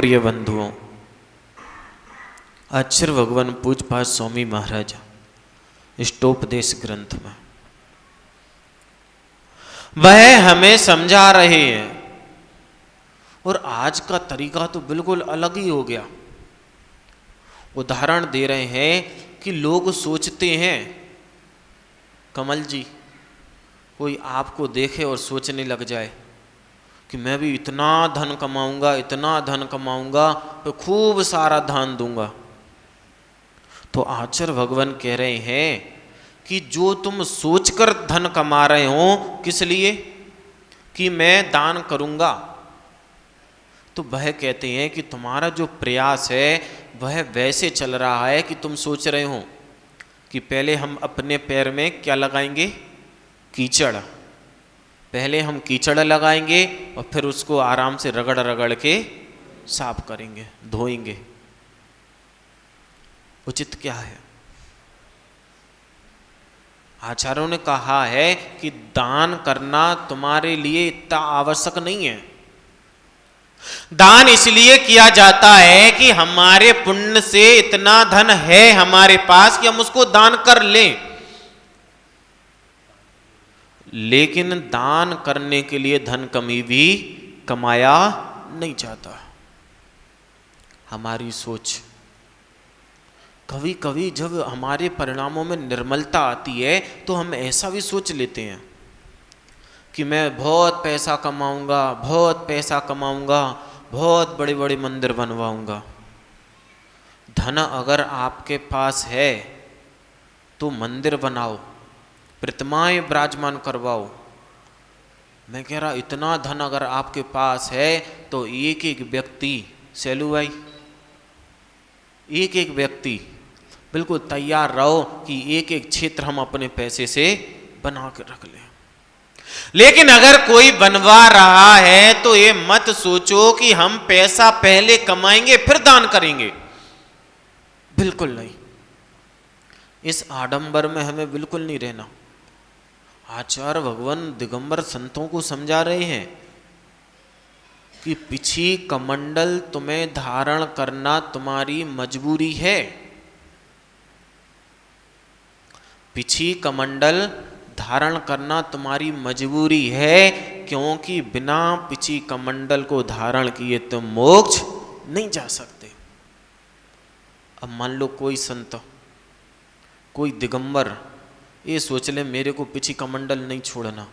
प्रिय बंधुओं, आचार्य भगवान पूज्यपाद स्वामी महाराज इष्टोपदेश ग्रंथ में वह हमें समझा रहे हैं और आज का तरीका तो बिल्कुल अलग ही हो गया। उदाहरण दे रहे हैं कि लोग सोचते हैं, कमल जी, कोई आपको देखे और सोचने लग जाए कि मैं भी इतना धन कमाऊंगा, इतना धन कमाऊंगा, तो खूब सारा दान दूंगा। तो आचार्य भगवान कह रहे हैं कि जो तुम सोचकर धन कमा रहे हो, किस लिए कि मैं दान करूंगा, तो वह कहते हैं कि तुम्हारा जो प्रयास है वह वैसे चल रहा है कि तुम सोच रहे हो कि पहले हम अपने पैर में क्या लगाएंगे, कीचड़। पहले हम कीचड़ लगाएंगे और फिर उसको आराम से रगड़ रगड़ के साफ करेंगे, धोएंगे। उचित क्या है? आचार्यों ने कहा है कि दान करना तुम्हारे लिए इतना आवश्यक नहीं है। दान इसलिए किया जाता है कि हमारे पुण्य से इतना धन है हमारे पास कि हम उसको दान कर लें। लेकिन दान करने के लिए धन कभी भी कमाया नहीं जाता। हमारी सोच कभी कभी जब हमारे परिणामों में निर्मलता आती है तो हम ऐसा भी सोच लेते हैं कि मैं बहुत पैसा कमाऊंगा, बहुत पैसा कमाऊंगा, बहुत बड़े बड़े मंदिर बनवाऊंगा। धन अगर आपके पास है तो मंदिर बनाओ, प्रतिमाएं विराजमान करवाओ। मैं कह रहा इतना धन अगर आपके पास है तो एक एक व्यक्ति, सेलू भाई, एक एक व्यक्ति बिल्कुल तैयार रहो कि एक एक क्षेत्र हम अपने पैसे से बना कर रख लें। लेकिन अगर कोई बनवा रहा है तो ये मत सोचो कि हम पैसा पहले कमाएंगे फिर दान करेंगे, बिल्कुल नहीं। इस आडंबर में हमें बिल्कुल नहीं रहना। आचार्य भगवान दिगंबर संतों को समझा रहे हैं कि पिछी कमंडल तुम्हें धारण करना तुम्हारी मजबूरी है। पिछी कमंडल धारण करना तुम्हारी मजबूरी है, क्योंकि बिना पिछी कमंडल को धारण किए तुम मोक्ष नहीं जा सकते। अब मान लो कोई संत, कोई दिगंबर ये सोच ले मेरे को पिछी कमंडल नहीं छोड़ना,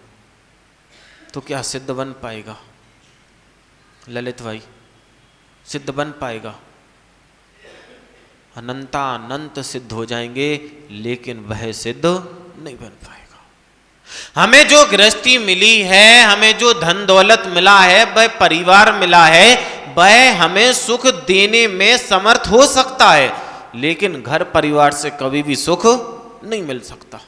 तो क्या सिद्ध बन पाएगा? ललित भाई, सिद्ध बन पाएगा? अनंत सिद्ध हो जाएंगे, लेकिन वह सिद्ध नहीं बन पाएगा। हमें जो गृहस्थी मिली है, हमें जो धन दौलत मिला है, वह परिवार मिला है, वह हमें सुख देने में समर्थ हो सकता है, लेकिन घर परिवार से कभी भी सुख नहीं मिल सकता।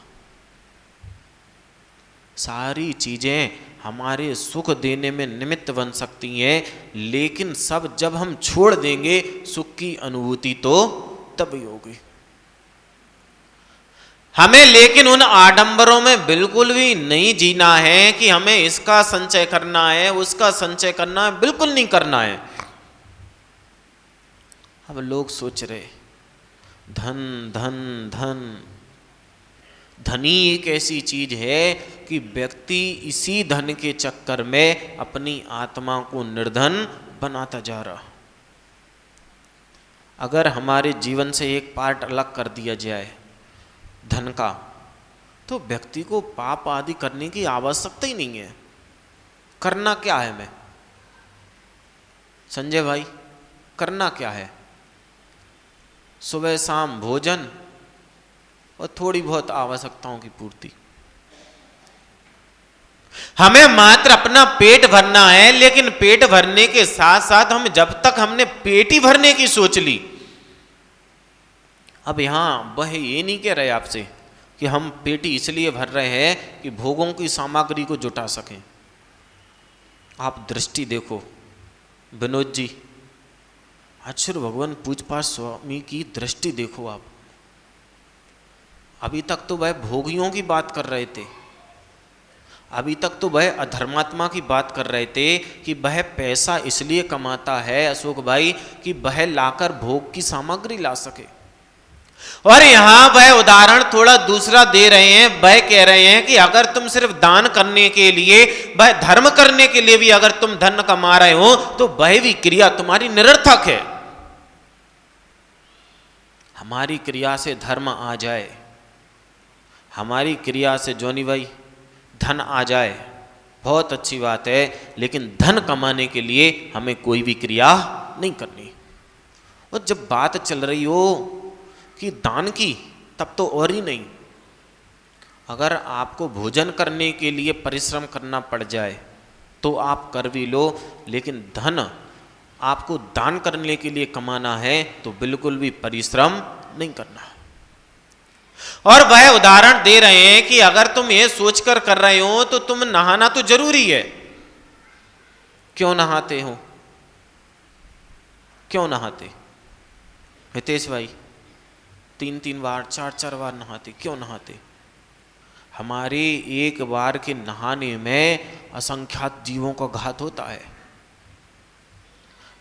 सारी चीजें हमारे सुख देने में निमित्त बन सकती हैं, लेकिन सब जब हम छोड़ देंगे सुख की अनुभूति तो तभी होगी। हमें लेकिन उन आडंबरों में बिल्कुल भी नहीं जीना है कि हमें इसका संचय करना है, उसका संचय करना है, बिल्कुल नहीं करना है। अब लोग सोच रहे धन धन धन, धनी एक ऐसी चीज है कि व्यक्ति इसी धन के चक्कर में अपनी आत्मा को निर्धन बनाता जा रहा। अगर हमारे जीवन से एक पार्ट अलग कर दिया जाए धन का, तो व्यक्ति को पाप आदि करने की आवश्यकता ही नहीं है। करना क्या है? मैं संजय भाई, करना क्या है? सुबह शाम भोजन और थोड़ी बहुत आवश्यकताओं की पूर्ति। हमें मात्र अपना पेट भरना है, लेकिन पेट भरने के साथ साथ हम जब तक हमने पेट ही भरने की सोच ली, अब यहां वह ये नहीं कह रहे आपसे कि हम पेट ही इसलिए भर रहे हैं कि भोगों की सामग्री को जुटा सकें। आप दृष्टि देखो, विनोद जी, आचार्य भगवान पूज्यपाद स्वामी की दृष्टि देखो आप। अभी तक तो वह भोगियों की बात कर रहे थे, अभी तक तो वह अधर्मात्मा की बात कर रहे थे कि वह पैसा इसलिए कमाता है अशोक भाई कि वह लाकर भोग की सामग्री ला सके। और यहां वह उदाहरण थोड़ा दूसरा दे रहे हैं। वह कह रहे हैं कि अगर तुम सिर्फ दान करने के लिए, वह धर्म करने के लिए भी अगर तुम धन कमा रहे हो तो वह भी क्रिया तुम्हारी निरर्थक है। हमारी क्रिया से धर्म आ जाए, हमारी क्रिया से जोनी भाई धन आ जाए, बहुत अच्छी बात है, लेकिन धन कमाने के लिए हमें कोई भी क्रिया नहीं करनी। और जब बात चल रही हो कि दान की, तब तो और ही नहीं। अगर आपको भोजन करने के लिए परिश्रम करना पड़ जाए तो आप कर भी लो, लेकिन धन आपको दान करने के लिए कमाना है तो बिल्कुल भी परिश्रम नहीं करना। और वह उदाहरण दे रहे हैं कि अगर तुम ये सोचकर कर रहे हो तो तुम नहाना तो जरूरी है। क्यों नहाते हो? क्यों नहाते हितेश भाई? 3-3 बार 4-4 बार नहाते, क्यों नहाते? हमारे एक बार के नहाने में असंख्यात जीवों का घात होता है।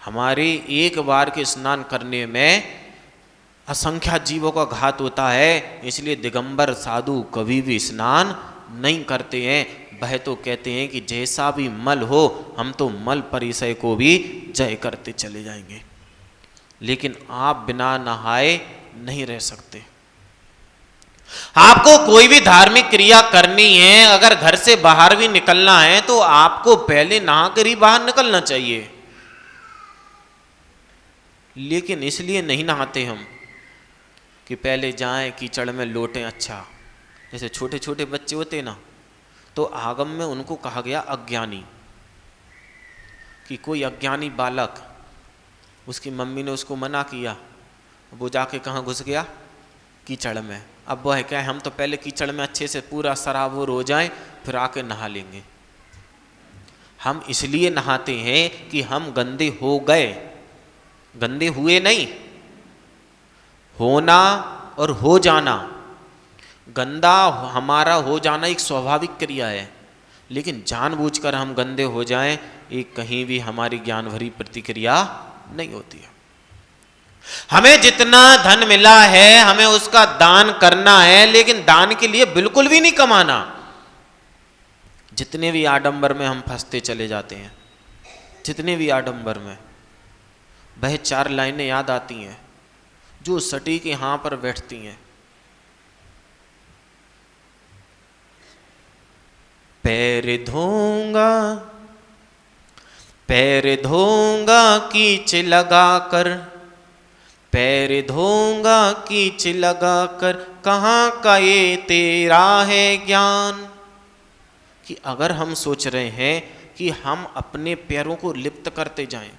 हमारे एक बार के स्नान करने में असंख्यात जीवों का घात होता है। इसलिए दिगंबर साधु कभी भी स्नान नहीं करते हैं। वह तो कहते हैं कि जैसा भी मल हो हम तो मल परिसय को भी जय करते चले जाएंगे, लेकिन आप बिना नहाए नहीं रह सकते। आपको कोई भी धार्मिक क्रिया करनी है, अगर घर से बाहर भी निकलना है तो आपको पहले नहाकर ही बाहर निकलना चाहिए। लेकिन इसलिए नहीं नहाते हम कि पहले जाएं कीचड़ में लोटें। अच्छा, जैसे छोटे छोटे बच्चे होते ना, तो आगम में उनको कहा गया अज्ञानी, कि कोई अज्ञानी बालक, उसकी मम्मी ने उसको मना किया, वो जाके कहाँ घुस गया? कीचड़ में। अब वो है क्या, हम तो पहले कीचड़ में अच्छे से पूरा सराबोर हो जाएं फिर आके नहा लेंगे। हम इसलिए नहाते हैं कि हम गंदे हो गए, गंदे हुए नहीं। होना और हो जाना, गंदा हमारा हो जाना एक स्वाभाविक क्रिया है, लेकिन जानबूझकर हम गंदे हो जाएं, एक कहीं भी हमारी ज्ञान भरी प्रतिक्रिया नहीं होती है। हमें जितना धन मिला है हमें उसका दान करना है, लेकिन दान के लिए बिल्कुल भी नहीं कमाना। जितने भी आडंबर में हम फंसते चले जाते हैं, जितने भी आडंबर में, वह 4 लाइनें याद आती हैं जो सटीक यहां पर बैठती हैं। पैर धोऊंगा, पैर धोऊंगा कीच लगा कर, पैर धोऊंगा कीच लगा कर, कहाँ का ये तेरा है ज्ञान। कि अगर हम सोच रहे हैं कि हम अपने पैरों को लिप्त करते जाएं,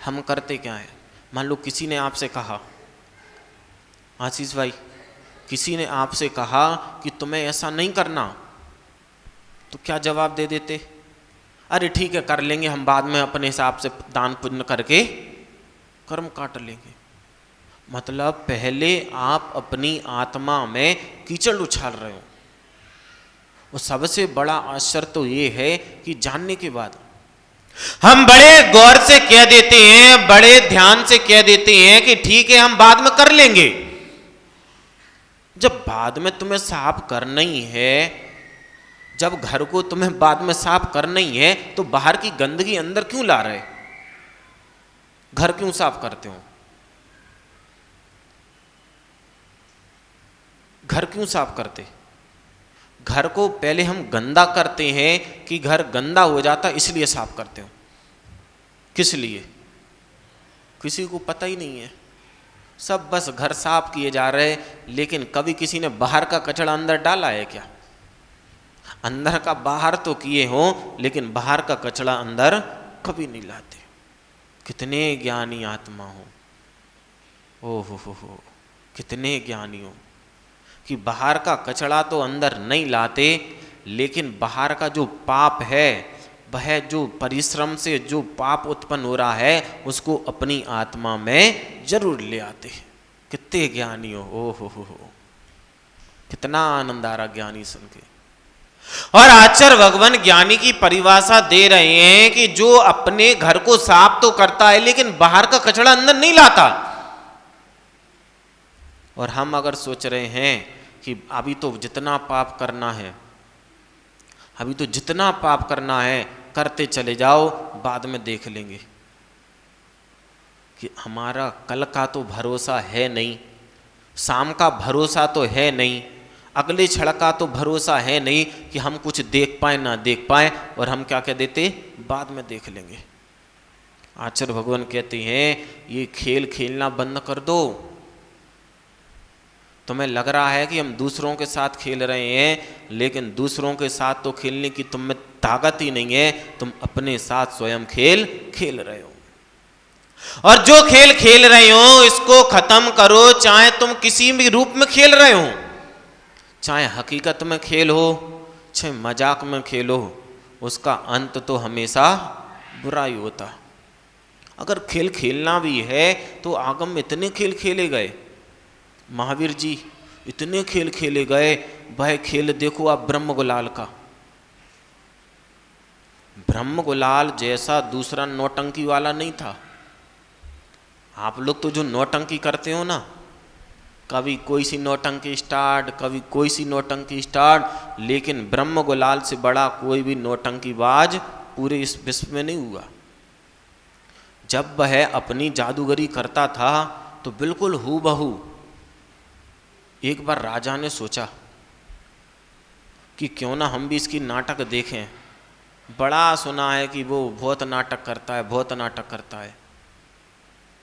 हम करते क्या है? मान लो किसी ने आपसे कहा, आशीष भाई, किसी ने आपसे कहा कि तुम्हें ऐसा नहीं करना, तो क्या जवाब दे देते? अरे ठीक है, कर लेंगे हम, बाद में अपने हिसाब से दान पुण्य करके कर्म काट लेंगे। मतलब पहले आप अपनी आत्मा में कीचड़ उछाल रहे हो। और सबसे बड़ा आश्चर्य तो ये है कि जानने के बाद हम बड़े गौर से कह देते हैं, बड़े ध्यान से कह देते हैं कि ठीक है हम बाद में कर लेंगे। जब बाद में तुम्हें साफ करना ही है, जब घर को तुम्हें बाद में साफ करना ही है, तो बाहर की गंदगी अंदर क्यों ला रहे? घर क्यों साफ करते हो? घर क्यों साफ करते? घर को पहले हम गंदा करते हैं कि घर गंदा हो जाता इसलिए साफ करते हो। किस लिए? किसी को पता ही नहीं है। सब बस घर साफ किए जा रहे, लेकिन कभी किसी ने बाहर का कचरा अंदर डाला है क्या? अंदर का बाहर तो किए हो, लेकिन बाहर का कचरा अंदर कभी नहीं लाते। कितने ज्ञानी आत्मा हो, ओ हो, कितने ज्ञानी हो कि बाहर का कचरा तो अंदर नहीं लाते, लेकिन बाहर का जो पाप है, वह जो परिश्रम से जो पाप उत्पन्न हो रहा है, उसको अपनी आत्मा में जरूर ले आते हैं। कितने ज्ञानी हो, ओ हो, कितना आनंद आ रहा ज्ञानी सुन के। और आचार्य भगवान ज्ञानी की परिभाषा दे रहे हैं कि जो अपने घर को साफ तो करता है लेकिन बाहर का कचरा अंदर नहीं लाता। और हम अगर सोच रहे हैं कि अभी तो जितना पाप करना है, अभी तो जितना पाप करना है करते चले जाओ, बाद में देख लेंगे, कि हमारा कल का तो भरोसा है नहीं, शाम का भरोसा तो है नहीं, अगले क्षण का तो भरोसा है नहीं कि हम कुछ देख पाए ना देख पाए, और हम क्या कह देते, बाद में देख लेंगे। आचार्य भगवान कहते हैं ये खेल खेलना बंद कर दो। तुम्हें लग रहा है कि हम दूसरों के साथ खेल रहे हैं, लेकिन दूसरों के साथ तो खेलने की तुम में ताकत ही नहीं है, तुम अपने साथ स्वयं खेल खेल रहे हो। और जो खेल खेल रहे हो इसको खत्म करो, चाहे तुम किसी भी रूप में खेल रहे हो, चाहे हकीकत में खेल हो, चाहे मजाक में खेलो, उसका अंत तो हमेशा बुरा ही होता। अगर खेल खेलना भी है तो आगम में इतने खेल खेले गए, महावीर जी इतने खेल खेले गए। वह खेल देखो आप ब्रह्म गुलाल का, ब्रह्म गुलाल जैसा दूसरा नौटंकी वाला नहीं था। आप लोग तो जो नौटंकी करते हो ना, कभी कोई सी नौटंकी स्टार्ट, कभी कोई सी नौटंकी स्टार्ट, लेकिन ब्रह्म गुलाल से बड़ा कोई भी नौटंकीबाज पूरे इस विश्व में नहीं हुआ। जब वह अपनी जादूगरी करता था तो बिल्कुल हूबहू। एक बार राजा ने सोचा कि क्यों ना हम भी इसकी नाटक देखें, बड़ा सुना है कि वो बहुत नाटक करता है, बहुत नाटक करता है।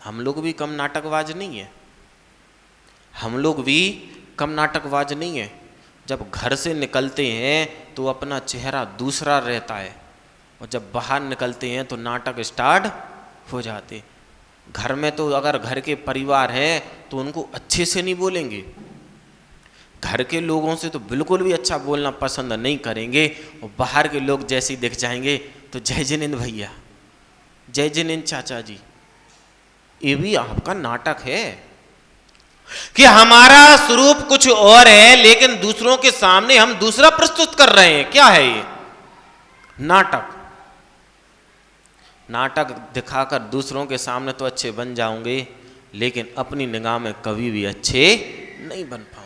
हम लोग भी कम नाटकबाज नहीं है, हम लोग भी कम नाटकबाज नहीं है। जब घर से निकलते हैं तो अपना चेहरा दूसरा रहता है, और जब बाहर निकलते हैं तो नाटक स्टार्ट हो जाते। घर में तो अगर घर के परिवार हैं तो उनको अच्छे से नहीं बोलेंगे, घर के लोगों से तो बिल्कुल भी अच्छा बोलना पसंद नहीं करेंगे, और बाहर के लोग जैसे ही दिख जाएंगे तो जय जिनेंद भैया, जय जिनेंद चाचा जी। ये भी आपका नाटक है कि हमारा स्वरूप कुछ और है, लेकिन दूसरों के सामने हम दूसरा प्रस्तुत कर रहे हैं। क्या है ये? नाटक। नाटक दिखाकर दूसरों के सामने तो अच्छे बन जाओगे, लेकिन अपनी निगाह में कभी भी अच्छे नहीं बन पाओगे।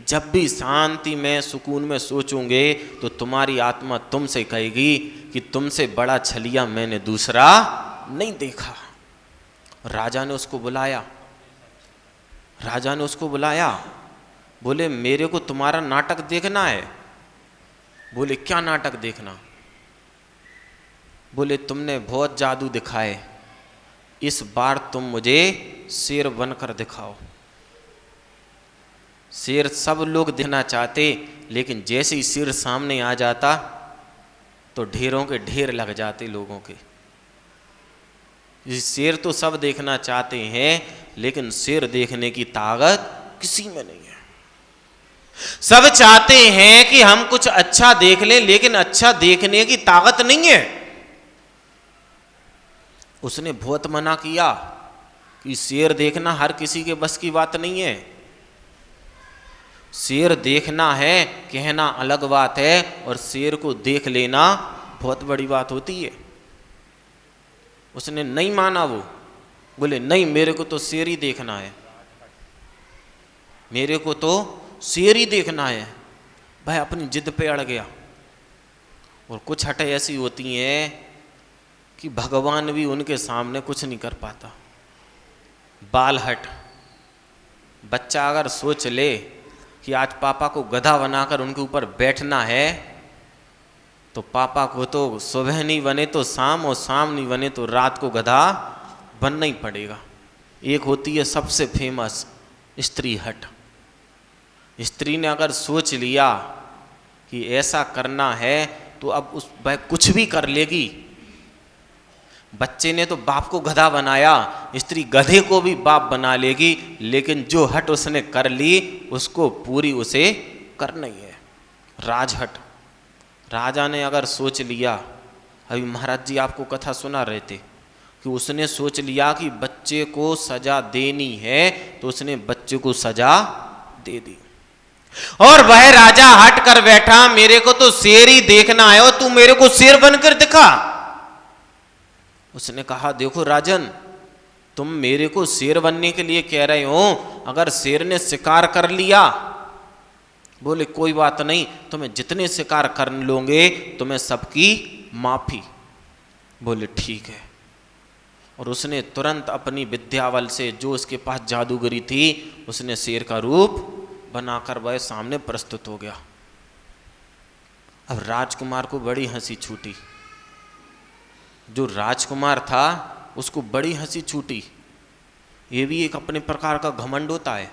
जब भी शांति में सुकून में सोचोगे तो तुम्हारी आत्मा तुमसे कहेगी कि तुमसे बड़ा छलिया मैंने दूसरा नहीं देखा। राजा ने उसको बुलाया, राजा ने उसको बुलाया, बोले मेरे को तुम्हारा नाटक देखना है। बोले क्या नाटक देखना? बोले तुमने बहुत जादू दिखाए, इस बार तुम मुझे शेर बनकर दिखाओ। शेर सब लोग देखना चाहते, लेकिन जैसे ही शेर सामने आ जाता तो ढेरों के ढेर लग जाते लोगों के। शेर तो सब देखना चाहते हैं, लेकिन शेर देखने की ताकत किसी में नहीं है। सब चाहते हैं कि हम कुछ अच्छा देख लें, लेकिन अच्छा देखने की ताकत नहीं है। उसने बहुत मना किया कि शेर देखना हर किसी के बस की बात नहीं है। शेर देखना है कहना अलग बात है, और शेर को देख लेना बहुत बड़ी बात होती है। उसने नहीं माना, वो बोले नहीं मेरे को तो शेर ही देखना है, मेरे को तो शेर ही देखना है। भाई अपनी जिद पे अड़ गया। और कुछ हटें ऐसी होती हैं कि भगवान भी उनके सामने कुछ नहीं कर पाता। बाल हट। बच्चा अगर सोच ले कि आज पापा को गधा बनाकर उनके ऊपर बैठना है, तो पापा को तो सुबह नहीं बने तो शाम, और शाम नहीं बने तो रात को गधा बनना ही पड़ेगा। एक होती है सबसे फेमस स्त्री हट। स्त्री ने अगर सोच लिया कि ऐसा करना है तो अब उस वह कुछ भी कर लेगी। बच्चे ने तो बाप को गधा बनाया, स्त्री गधे को भी बाप बना लेगी, लेकिन जो हट उसने कर ली उसको पूरी उसे करना ही है। राजहट। राजा ने अगर सोच लिया, अभी महाराज जी आपको कथा सुना रहे थे कि उसने सोच लिया कि बच्चे को सजा देनी है, तो उसने बच्चे को सजा दे दी। और वह राजा हट कर बैठा, मेरे को तो शेर ही देखना है और तू मेरे को शेर बनकर दिखा। उसने कहा, देखो राजन, तुम मेरे को शेर बनने के लिए कह रहे हो, अगर शेर ने शिकार कर लिया, बोले कोई बात नहीं, तुम्हें जितने शिकार कर लोगे तुम्हें सबकी माफी। बोले ठीक है। और उसने तुरंत अपनी विद्या बल से, जो उसके पास जादूगरी थी, उसने शेर का रूप बनाकर वह सामने प्रस्तुत हो गया। अब राजकुमार को बड़ी हंसी छूटी। जो राजकुमार था उसको बड़ी हंसी छूटी। ये भी एक अपने प्रकार का घमंड होता है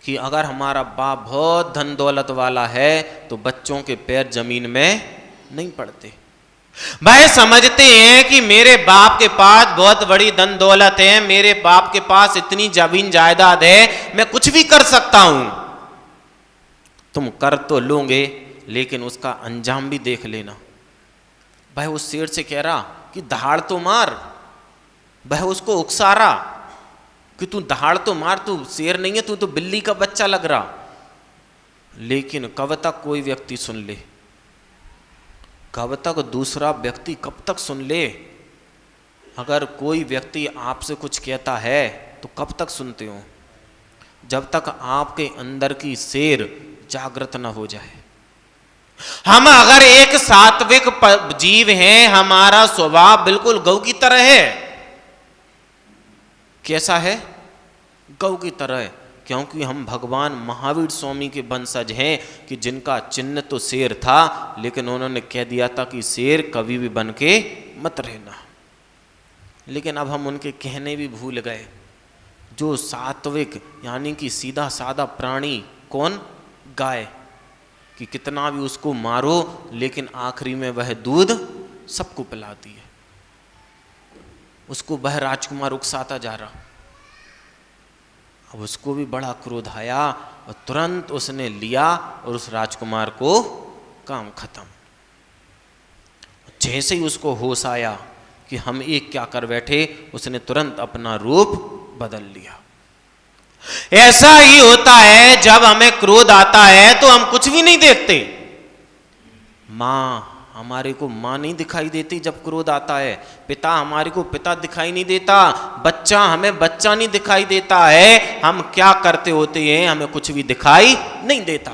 कि अगर हमारा बाप बहुत धन दौलत वाला है तो बच्चों के पैर जमीन में नहीं पड़ते। भाई समझते हैं कि मेरे बाप के पास बहुत बड़ी धन दौलत है, मेरे बाप के पास इतनी जमीन जायदाद है, मैं कुछ भी कर सकता हूं। तुम कर तो लोगे लेकिन उसका अंजाम भी देख लेना। भाई उस शेर से कह रहा कि दहाड़ तो मार। वह उसको उकसा रहा कि तू दहाड़ तो मार, तू शेर नहीं है, तू तो बिल्ली का बच्चा लग रहा। लेकिन कब तक कोई व्यक्ति सुन ले, कब तक दूसरा व्यक्ति कब तक सुन ले। अगर कोई व्यक्ति आपसे कुछ कहता है तो कब तक सुनते हो? जब तक आपके अंदर की शेर जागृत न हो जाए। हम अगर एक सात्विक जीव हैं, हमारा स्वभाव बिल्कुल गौ की तरह है। कैसा है? गौ की तरह है, क्योंकि हम भगवान महावीर स्वामी के वंशज हैं कि जिनका चिन्ह तो शेर था, लेकिन उन्होंने कह दिया था कि शेर कभी भी बन के मत रहना। लेकिन अब हम उनके कहने भी भूल गए। जो सात्विक यानी कि सीधा साधा प्राणी, कौन? गाय, कि कितना भी उसको मारो लेकिन आखिरी में वह दूध सबको पिलाती है। उसको वह राजकुमार उकसाता जा रहा। अब उसको भी बड़ा क्रोध आया और तुरंत उसने लिया और उस राजकुमार को काम खत्म। जैसे ही उसको होश आया कि हम एक क्या कर बैठे, उसने तुरंत अपना रूप बदल लिया। ऐसा ही होता है, जब हमें क्रोध आता है तो हम कुछ भी नहीं देखते। माँ हमारे को माँ नहीं दिखाई देती जब क्रोध आता है, पिता हमारे को पिता दिखाई नहीं देता, बच्चा हमें बच्चा नहीं दिखाई देता है। हम क्या करते होते हैं, हमें कुछ भी दिखाई नहीं देता।